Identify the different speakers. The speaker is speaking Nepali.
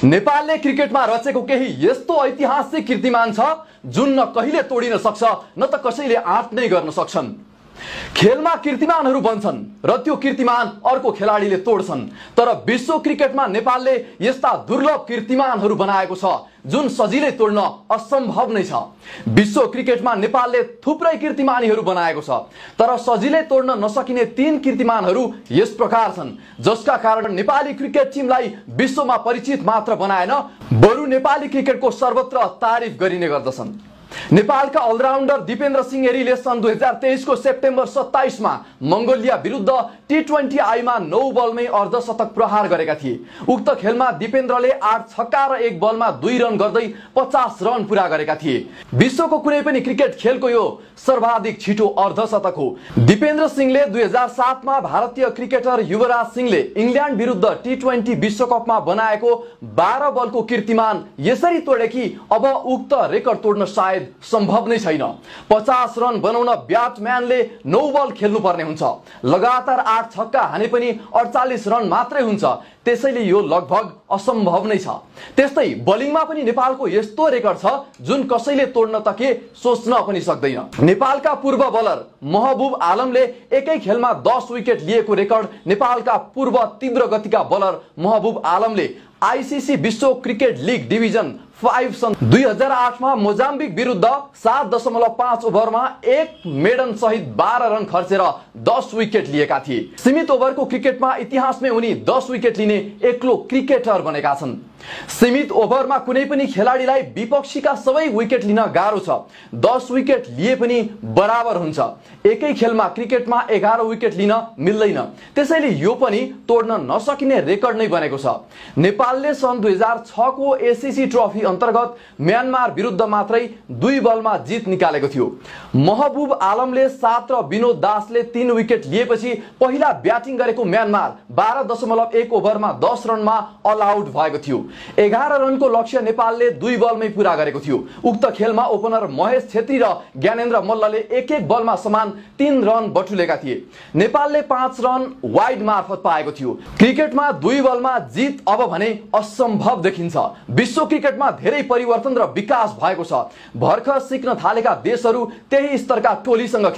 Speaker 1: नेपालले क्रिकेटमा रचेको केही यस्तो ऐतिहासिक कीर्तिमान छ जुन न कहिले तोडिन सक्छ न त कसैले आँट्नै गर्न सक्छन्। खेलमा कीर्तिमानहरू बन्छन् र त्यो कीर्तिमान अर्को खेलाडीले तोड्छन्, तर विश्व क्रिकेटमा नेपालले यस्ता दुर्लभ कीर्तिमानहरू बनाएको छ जुन सजिलै तोड्न असम्भव नै छ। विश्व क्रिकेटमा नेपालले थुप्रै कीर्तिमानहरू बनाएको छ, तर सजिलै तोड्न नसकिने 3 कीर्तिमानहरू यस प्रकार छन् जसका कारण नेपाली क्रिकेट टिमलाई विश्वमा परिचित मात्र बनाएन बरु नेपाली क्रिकेटको सर्वत्र तारिफ गरिने गर्दछन्। नेपालका अलराउन्डर दिपेन्द्र सिंह एरीले सन् 2023 को सेप्टेम्बर 27 मा मंगोलिया विरुद्ध T20 आईमा 9 बलमै अर्धशतक प्रहार गरेका थिए। उक्त खेलमा दिपेन्द्रले 8 छक्का र 1 बलमा 2 रन गर्दै 50 रन पूरा गरेका थिए। विश्वको कुनै पनि क्रिकेट खेलको यो सर्वाधिक छिटो अर्धशतक हो। दिपेन्द्र सिंहले 2007 मा भारतीय क्रिकेटर युवराज सिंहले इंग्ल्यान्ड विरुद्ध T20 विश्वकपमा बनाएको 12 बलको कीर्तिमान यसरी तोडे कि अब उक्त रेकर्ड तोड्न सायद सम्भव नै छैन। 50 रन बनाउन ब्याटम्यानले 9 बल खेल्नु पर्ने हुन्छ। लगातार 8 छक्का हाने पनि 48 रन मात्रै हुन्छ, त्यसैले यो लगभग असम्भव नै छ। त्यस्तै बलिङमा पनि नेपालको यस्तो रेकर्ड छ जुन कसैले तोड्न त के सोच्न पनि सक्दैन। नेपालका पूर्व बलर महबुब आलमले एकै खेलमा 10 विकेट लिएको रेकर्ड नेपालका पूर्व तीव्र गतिका बलर महबुब आलमले आईसीसी विश्व क्रिकेट लीग डिभिजन 5 सन् 2008 मा मोजाम्बिक विरुद्ध 7.5 ओभरमा 1 मेडन सहित 12 रन खर्चेर 10 विकेट लिएका थिए। सीमित ओभरको क्रिकेटमा इतिहासमै उनी 10 विकेट लिने एक्लो क्रिकेटर बनेका छन्। सीमित ओभरमा कुनै पनि खेलाडीलाई विपक्षीका सबै विकेट लिन गाह्रो छ। 10 विकेट लिए पनि बराबर हुन्छ। एकै खेलमा क्रिकेटमा 11 विकेट लिन मिल्दैन, त्यसैले यो पनि तोड्न नसकिने रेकर्ड नै बनेको छ। नेपालले सन् 2006 को एसीसी ट्रफी अन्तर्गत म्यानमार विरुद्ध मात्रै 2 बलमा जित निकालेको थियो। महबुब आलमले 7 र विनोद दासले 3 विकेट लिएपछि पहिला ब्याटिङ गरेको म्यानमार 12.1 ओभरमा 10 रनमा अल आउट भएको थियो। 11 रनको लक्ष्य नेपालले 2 बलमै पूरा गरेको थियो। उक्त खेलमा ओपनर महेश छेत्री र ज्ञानेन्द्र मल्लले एक बलमा समान 3 रन बटुलेका थिए। नेपालले 5 रन वाइड मार्फत पाएको थियो। क्रिकेटमा 2 बलमा जित अब भने असम्भव देखिन्छ। विश्व क्रिकेटमा धेरै परिवर्तन र विकास भएको छ। भर्खर सिक्न थालेका देशहरू त्यही स्तरका टोलीसँग